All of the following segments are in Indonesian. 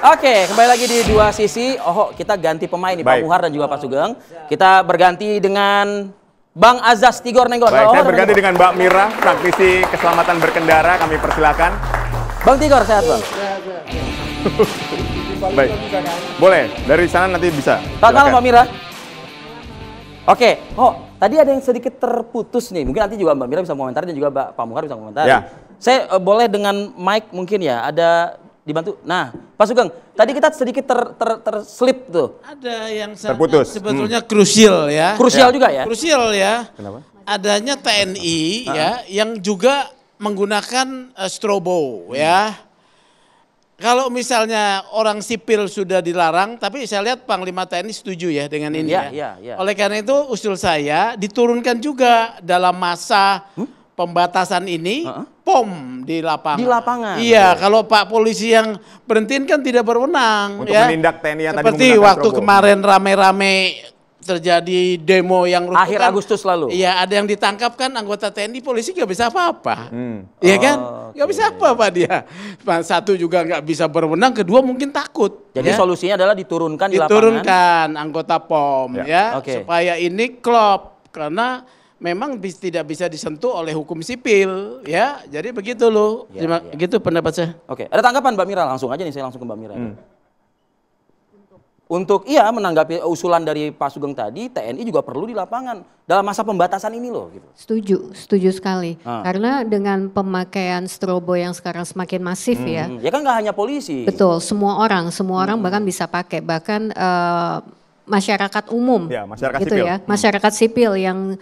Oke, kembali lagi di dua sisi. Oh, kita ganti pemain nih, Pak Muhar dan juga Pak Sugeng. Kita berganti dengan Bang Azaz Tigor Nenggor. Baik, saya berganti dengan Mbak Mira, praktisi keselamatan berkendara. Kami persilakan. Bang Tigor, sehat Bang? Baik, boleh. Dari sana nanti bisa. Selamat malam Mbak Mira. Oke, tadi ada yang sedikit terputus nih. Mungkin nanti juga Mbak Mira bisa komentar dan juga Pak Muhar bisa komentar. Ya. Saya boleh dengan mic mungkin ya, ada dibantu. Nah, Pak Sugeng, tadi kita sedikit terslip tuh. Ada yang terputus. Sebetulnya krusial ya. Krusial juga ya? Krusial ya. Kenapa? Adanya TNI ya yang juga menggunakan strobo ya. Kalau misalnya orang sipil sudah dilarang, tapi saya lihat Panglima TNI setuju ya dengan ini ya. Oleh karena itu usul saya diturunkan juga dalam masa pembatasan ini POM di lapangan. Di lapangan. Iya, kalau Pak polisi yang berhentiin kan tidak berwenang. Untuk ya. menindak TNI yang tadi seperti waktu strobo. Kemarin rame-rame terjadi demo yang akhir Agustus lalu. Iya, ada yang ditangkap kan anggota TNI, polisi nggak bisa apa-apa. Iya kan? Nggak bisa apa-apa dia. Satu juga nggak bisa berwenang, kedua mungkin takut. Jadi solusinya adalah diturunkan di lapangan. Diturunkan anggota POM ya, supaya ini klop karena memang tidak bisa disentuh oleh hukum sipil ya. Jadi begitu loh. Gitu pendapat saya. Oke, ada tanggapan Mbak Mira? Langsung aja nih, saya langsung ke Mbak Mira. Untuk menanggapi usulan dari Pak Sugeng tadi, TNI juga perlu di lapangan dalam masa pembatasan ini loh. Gitu. Setuju sekali. Karena dengan pemakaian strobo yang sekarang semakin masif ya. Ya kan nggak hanya polisi. Betul, semua orang bahkan bisa pakai, bahkan masyarakat umum, masyarakat gitu sipil. ya, masyarakat sipil yang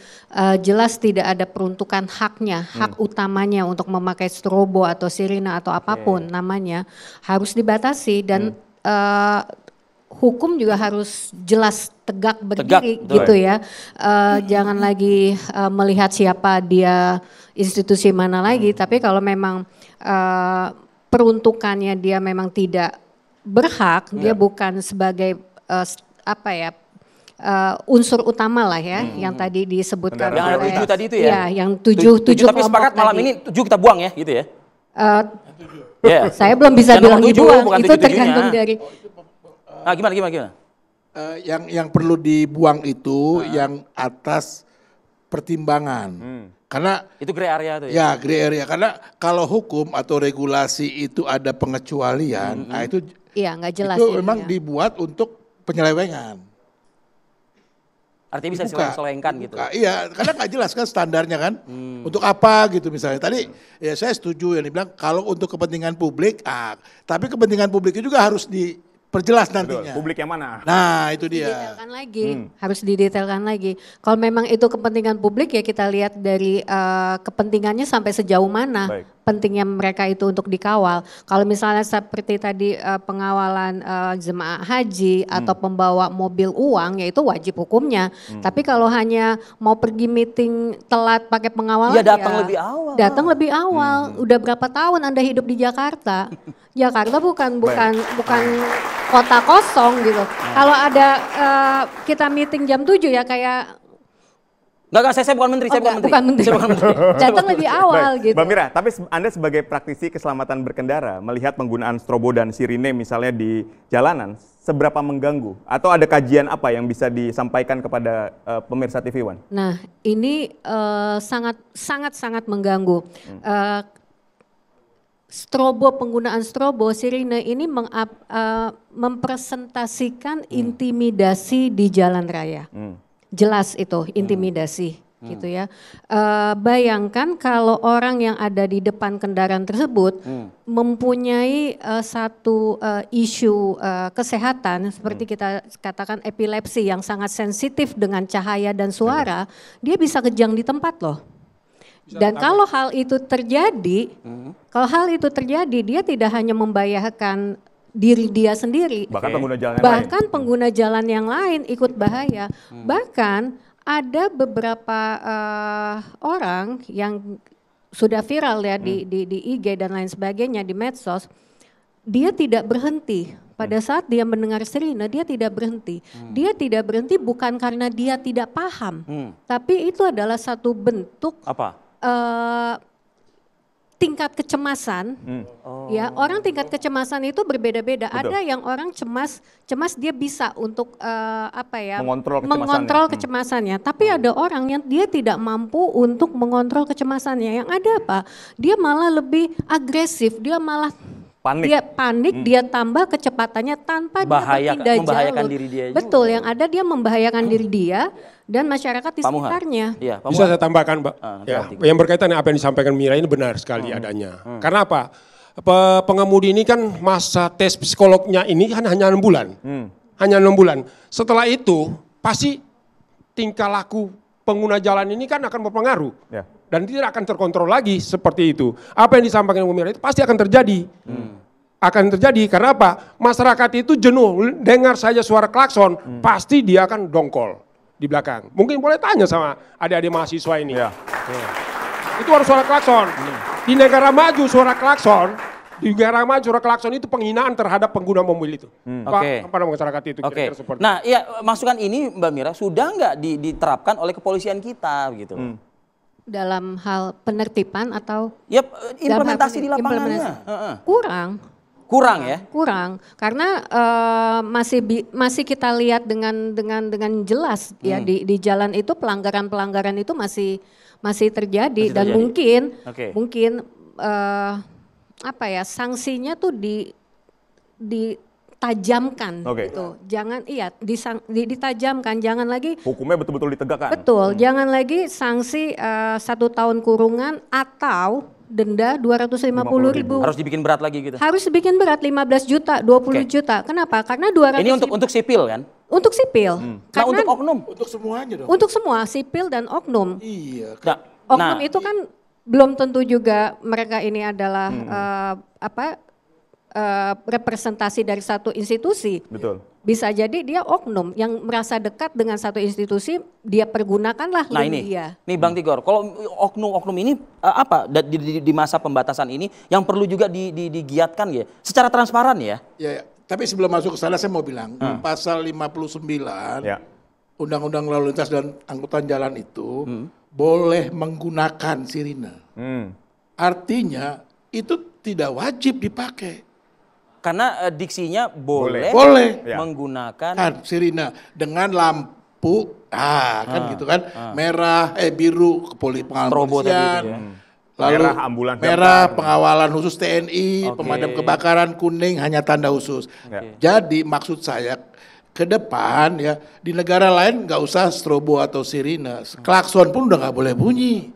jelas tidak ada peruntukan haknya, hak utamanya untuk memakai strobo atau sirine atau apapun namanya harus dibatasi dan hukum juga harus jelas tegak berdiri gitu ya. Jangan lagi melihat siapa dia, institusi mana lagi, tapi kalau memang peruntukannya dia memang tidak berhak, dia bukan sebagai unsur utama lah ya, yang tadi disebutkan. Yang ada 7 tadi itu ya? Yang 7 tapi sepakat malam ini 7 kita buang ya, gitu ya? Saya belum bisa bilang dibuang, itu tergantung dari. Gimana? Yang perlu dibuang itu yang atas pertimbangan. Karena itu gray area tuh ya? Ya, gray area. Karena kalau hukum atau regulasi itu ada pengecualian, itu nggak jelas. Itu memang dibuat untuk penyelewengan. Artinya bisa diselewengkan gitu? Iya, karena nggak jelas kan standarnya kan. Untuk apa gitu misalnya. Tadi ya saya setuju yang dibilang kalau untuk kepentingan publik, tapi kepentingan publik itu juga harus diperjelas nantinya. Publik yang mana? Nah itu dia. Didetailkan lagi, harus didetailkan lagi. Kalau memang itu kepentingan publik ya kita lihat dari kepentingannya sampai sejauh mana. Pentingnya mereka itu untuk dikawal. Kalau misalnya seperti tadi pengawalan jemaah haji atau pembawa mobil uang, ya itu wajib hukumnya. Tapi kalau hanya mau pergi meeting telat pakai pengawalan, datang lebih awal. Datang lebih awal. Udah berapa tahun Anda hidup di Jakarta? Jakarta bukan kota kosong gitu. Kalau ada kita meeting jam 7 ya kayak. Enggak, saya bukan menteri, Bukan menteri. Datang lebih awal gitu. Mbak Mira, tapi Anda sebagai praktisi keselamatan berkendara, melihat penggunaan strobo dan sirine misalnya di jalanan, seberapa mengganggu? Atau ada kajian apa yang bisa disampaikan kepada pemirsa TV One? Nah, ini sangat mengganggu. Penggunaan strobo, sirine ini mempresentasikan intimidasi di jalan raya. Jelas itu intimidasi gitu ya. Bayangkan kalau orang yang ada di depan kendaraan tersebut mempunyai satu isu kesehatan seperti kita katakan epilepsi yang sangat sensitif dengan cahaya dan suara, dia bisa kejang di tempat loh. Dan kalau hal itu terjadi, dia tidak hanya membahayakan diri dia sendiri, bahkan pengguna jalan yang lain ikut bahaya. Bahkan ada beberapa orang yang sudah viral ya di IG dan lain sebagainya di medsos, dia tidak berhenti. Pada saat dia mendengar sirine, dia tidak berhenti. Dia tidak berhenti bukan karena dia tidak paham, tapi itu adalah satu bentuk tingkat kecemasan, ya orang tingkat kecemasan itu berbeda-beda. Betul. Ada yang orang cemas dia bisa untuk Mengontrol kecemasannya. kecemasannya. Tapi ada orang yang dia tidak mampu untuk mengontrol kecemasannya. Yang ada apa? Dia malah lebih agresif, dia malah Panik. dia panik, dia tambah kecepatannya tanpa dia berpindah membahayakan jalur. diri dia juga. Betul, yang ada dia membahayakan diri dia dan masyarakat di Pak Muhar. sekitarnya. Iya, Pak Bisa Muhar. saya tambahkan, Mbak? Ya. Yang berkaitan dengan apa yang disampaikan Mira ini benar sekali adanya. Karena apa? Pengemudi ini kan masa tes psikolognya ini kan hanya 6 bulan. Hanya 6 bulan. Setelah itu pasti tingkah laku pengguna jalan ini kan akan berpengaruh. Ya. Dan tidak akan terkontrol lagi seperti itu. Apa yang disampaikan Bu Mira itu pasti akan terjadi. Akan terjadi karena apa? Masyarakat itu jenuh, dengar saja suara klakson, pasti dia akan dongkol di belakang. Mungkin boleh tanya sama adik-adik mahasiswa ini. Ya. Itu harus suara klakson. Di negara maju suara klakson, itu penghinaan terhadap pengguna mobil itu. Oke. Pada masyarakat itu. Oke. kira-kira seperti Nah, iya masukan ini Mbak Mira sudah nggak diterapkan oleh kepolisian kita gitu. Dalam hal penertiban atau Ya implementasi di dalam hal lapangannya. implementasi. Kurang ya? Kurang karena masih kita lihat dengan jelas ya di jalan itu pelanggaran itu masih terjadi dan mungkin Oke. sanksinya tuh ditajamkan Oke. gitu. Jangan ditajamkan, jangan lagi Hukumnya betul-betul ditegakkan. betul, jangan lagi sanksi 1 tahun kurungan atau denda 250.000. Harus dibikin berat lagi gitu. Harus dibikin berat 15 juta, 20 juta. Kenapa? Karena 200 Ini untuk sipil kan? untuk sipil. Nah, Karena untuk oknum. Untuk semuanya dong. untuk semua sipil dan oknum. Iya. Nah, Oknum itu kan belum tentu juga mereka ini adalah representasi dari satu institusi. Betul. Bisa jadi dia oknum yang merasa dekat dengan satu institusi, dia pergunakanlah Nah link ini, dia. nih Bang Tigor, kalau oknum-oknum ini di masa pembatasan ini yang perlu juga digiatkan ya, secara transparan ya. Ya, tapi sebelum masuk ke sana saya mau bilang, pasal 59 Ya. Undang-Undang Lalu Lintas dan Angkutan Jalan itu boleh menggunakan sirine. Artinya itu tidak wajib dipakai. Karena diksinya boleh Boleh. menggunakan Kan sirine dengan lampu, kan gitu kan, merah, biru Strobo tadi kepolisian, itu ya. lalu Merah, ambulans merah damkar. pengawalan khusus TNI, Oke. pemadam kebakaran, kuning hanya tanda khusus. Ya. Jadi maksud saya ke depan ya di negara lain nggak usah strobo atau sirine, klakson pun udah nggak boleh bunyi.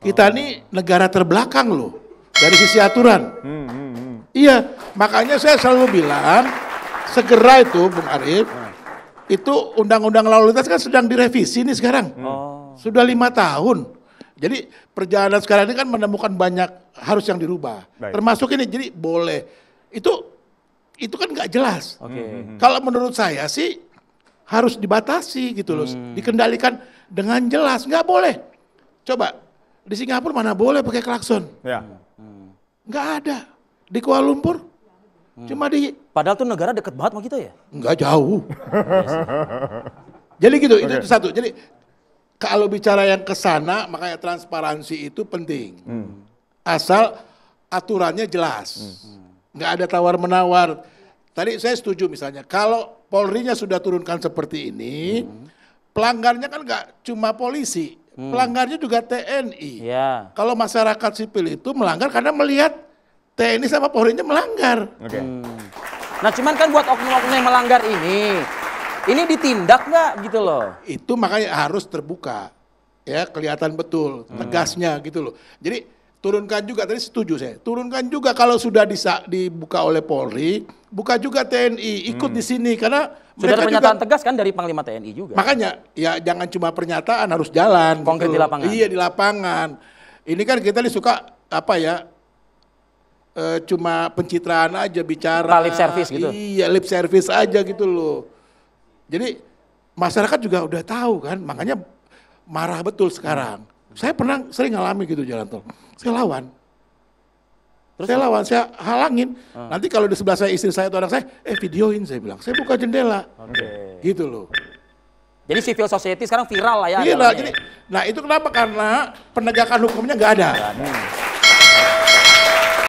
Kita nih negara terbelakang loh dari sisi aturan. Iya, makanya saya selalu bilang segera itu, Bung Arief, itu Undang-Undang Lalu Lintas kan sedang direvisi nih sekarang. Sudah 5 tahun. Jadi perjalanan sekarang ini kan menemukan banyak harus yang dirubah. Baik. Termasuk ini, jadi boleh. Itu kan nggak jelas. Oke. Kalau menurut saya sih harus dibatasi gitu loh, dikendalikan dengan jelas. Nggak boleh. Coba di Singapura mana boleh pakai klakson? Ya. Nggak ada. Di Kuala Lumpur cuma di Padahal tuh negara deket banget sama kita ya. nggak jauh. Jadi gitu, itu satu. Jadi kalau bicara yang ke sana, makanya transparansi itu penting. Asal aturannya jelas. Nggak ada tawar-menawar. Tadi saya setuju misalnya, kalau Polri-nya sudah turunkan seperti ini, pelanggarnya kan nggak cuma polisi, pelanggarnya juga TNI. Iya. Kalau masyarakat sipil itu melanggar karena melihat TNI sama Polri-nya melanggar. Oke. Nah cuman kan buat oknum-oknum yang melanggar ini ditindak nggak gitu loh. Itu makanya harus terbuka, ya kelihatan betul tegasnya gitu loh. Jadi turunkan juga, tadi setuju saya, turunkan juga kalau sudah dibuka oleh Polri, buka juga TNI ikut di sini karena Sudah ada mereka pernyataan juga, tegas kan dari Panglima TNI juga. makanya ya jangan cuma pernyataan, harus jalan Konkret gitu di loh. lapangan. Iya di lapangan. Ini kan kita suka apa ya? Cuma pencitraan aja bicara. Lip service gitu. Iya, lip service aja gitu loh. Jadi masyarakat juga udah tahu kan, makanya marah betul sekarang. Saya sering ngalami gitu jalan tol. Saya lawan. Saya halangin. Nanti kalau di sebelah saya istri saya atau anak saya, videoin saya bilang. Saya buka jendela. Oke. Gitu loh. Jadi civil society sekarang viral lah ya. Viral. dalamnya. Jadi, nah itu kenapa? Karena penegakan hukumnya nggak ada.